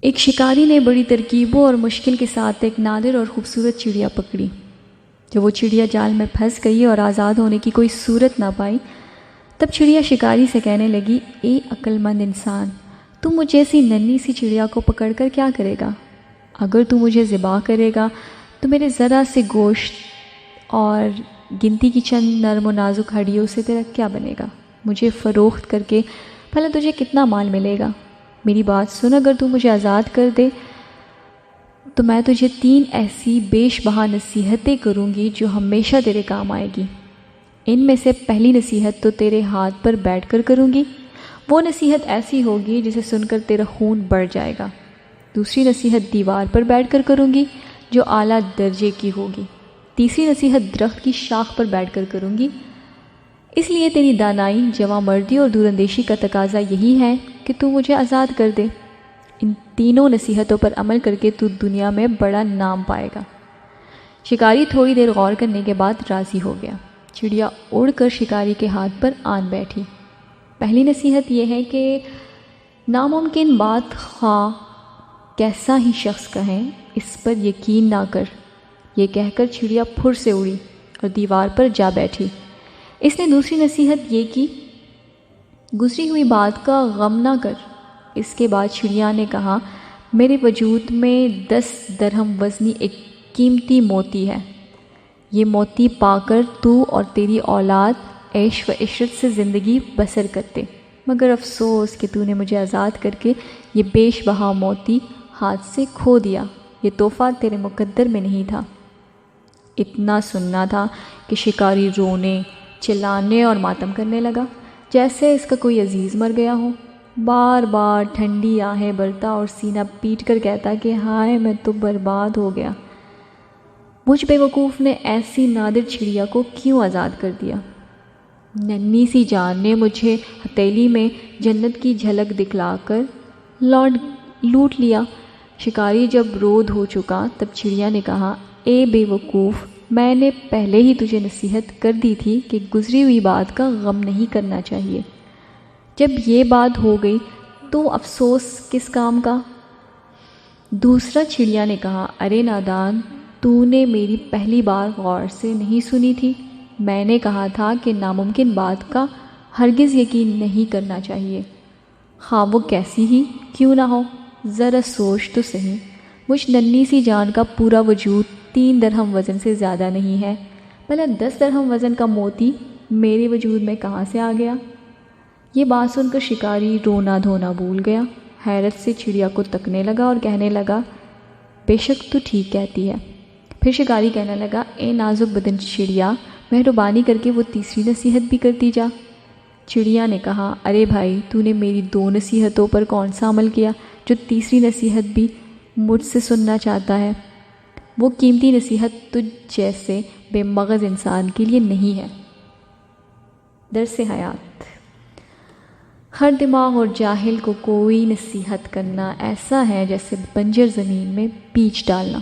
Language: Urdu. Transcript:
ایک شکاری نے بڑی ترکیبوں اور مشکل کے ساتھ ایک نادر اور خوبصورت چڑیا پکڑی۔ جب وہ چڑیا جال میں پھنس گئی اور آزاد ہونے کی کوئی صورت نہ پائی، تب چڑیا شکاری سے کہنے لگی، اے عقل مند انسان، تم مجھ جیسی ننھی سی چڑیا کو پکڑ کر کیا کرے گا؟ اگر تو مجھے ذبح کرے گا تو میرے ذرا سے گوشت اور گنتی کی چند نرم و نازک ہڈیوں سے تیرا کیا بنے گا؟ مجھے فروخت کر کے بھلا تجھے کتنا مال ملے گا؟ میری بات سن، اگر تو مجھے آزاد کر دے تو میں تجھے 3 ایسی بیش بہا نصیحتیں کروں گی جو ہمیشہ تیرے کام آئے گی۔ ان میں سے پہلی نصیحت تو تیرے ہاتھ پر بیٹھ کر کروں گی، وہ نصیحت ایسی ہوگی جسے سن کر تیرا خون بڑھ جائے گا۔ دوسری نصیحت دیوار پر بیٹھ کر کروں گی جو اعلیٰ درجے کی ہوگی۔ تیسری نصیحت درخت کی شاخ پر بیٹھ کر کروں گی۔ اس لیے تیری دانائی، جواں مردی اور دور اندیشی کا تقاضا یہی ہے کہ تو مجھے آزاد کر دے۔ ان تینوں نصیحتوں پر عمل کر کے تو دنیا میں بڑا نام پائے گا۔ شکاری تھوڑی دیر غور کرنے کے بعد راضی ہو گیا۔ چڑیا اڑ کر شکاری کے ہاتھ پر آن بیٹھی۔ پہلی نصیحت یہ ہے کہ ناممکن بات خواہ کیسا ہی شخص کہیں، اس پر یقین نہ کر۔ یہ کہہ کر چڑیا پھر سے اڑی اور دیوار پر جا بیٹھی۔ اس نے دوسری نصیحت یہ کی، گزری ہوئی بات کا غم نہ کر۔ اس کے بعد چڑیا نے کہا، میرے وجود میں 10 درہم وزنی ایک قیمتی موتی ہے۔ یہ موتی پا کر تو اور تیری اولاد عیش و عشرت سے زندگی بسر کرتے، مگر افسوس کہ تو نے مجھے آزاد کر کے یہ بیش بہا موتی ہاتھ سے کھو دیا۔ یہ تحفہ تیرے مقدر میں نہیں تھا۔ اتنا سننا تھا کہ شکاری رونے، چلانے اور ماتم کرنے لگا جیسے اس کا کوئی عزیز مر گیا ہو۔ بار بار ٹھنڈی آہیں بھرتا اور سینہ پیٹ کر کہتا کہ ہائے میں تو برباد ہو گیا، مجھ بے وقوف نے ایسی نادر چڑیا کو کیوں آزاد کر دیا؟ ننھی سی جان نے مجھے ہتھیلی میں جنت کی جھلک دکھلا کر لوٹ لیا۔ شکاری جب رود ہو چکا تب چڑیا نے کہا، اے بے وقوف، میں نے پہلے ہی تجھے نصیحت کر دی تھی کہ گزری ہوئی بات کا غم نہیں کرنا چاہیے۔ جب یہ بات ہو گئی تو افسوس کس کام کا؟ دوسرا چڑیا نے کہا، ارے نادان، تو نے میری پہلی بار غور سے نہیں سنی تھی؟ میں نے کہا تھا کہ ناممکن بات کا ہرگز یقین نہیں کرنا چاہیے، خواہ وہ کیسی ہی کیوں نہ ہو۔ ذرا سوچ تو صحیح، مجھ ننھی سی جان کا پورا وجود 3 درہم وزن سے زیادہ نہیں ہے، بھلا 10 درہم وزن کا موتی میرے وجود میں کہاں سے آ گیا؟ یہ بات سن کر شکاری رونا دھونا بھول گیا، حیرت سے چڑیا کو تکنے لگا اور کہنے لگا، بے شک تو ٹھیک کہتی ہے۔ پھر شکاری کہنے لگا، اے نازک بدن چڑیا، مہربانی کر کے وہ تیسری نصیحت بھی کرتی جا۔ چڑیا نے کہا، ارے بھائی، تو نے میری 2 نصیحتوں پر کون سا عمل کیا جو تیسری نصیحت بھی مجھ سے سننا چاہتا ہے؟ وہ قیمتی نصیحت تجھ جیسے بے مغز انسان کے لیے نہیں ہے۔ درس حیات: ہر دماغ اور جاہل کو کوئی نصیحت کرنا ایسا ہے جیسے بنجر زمین میں بیج ڈالنا۔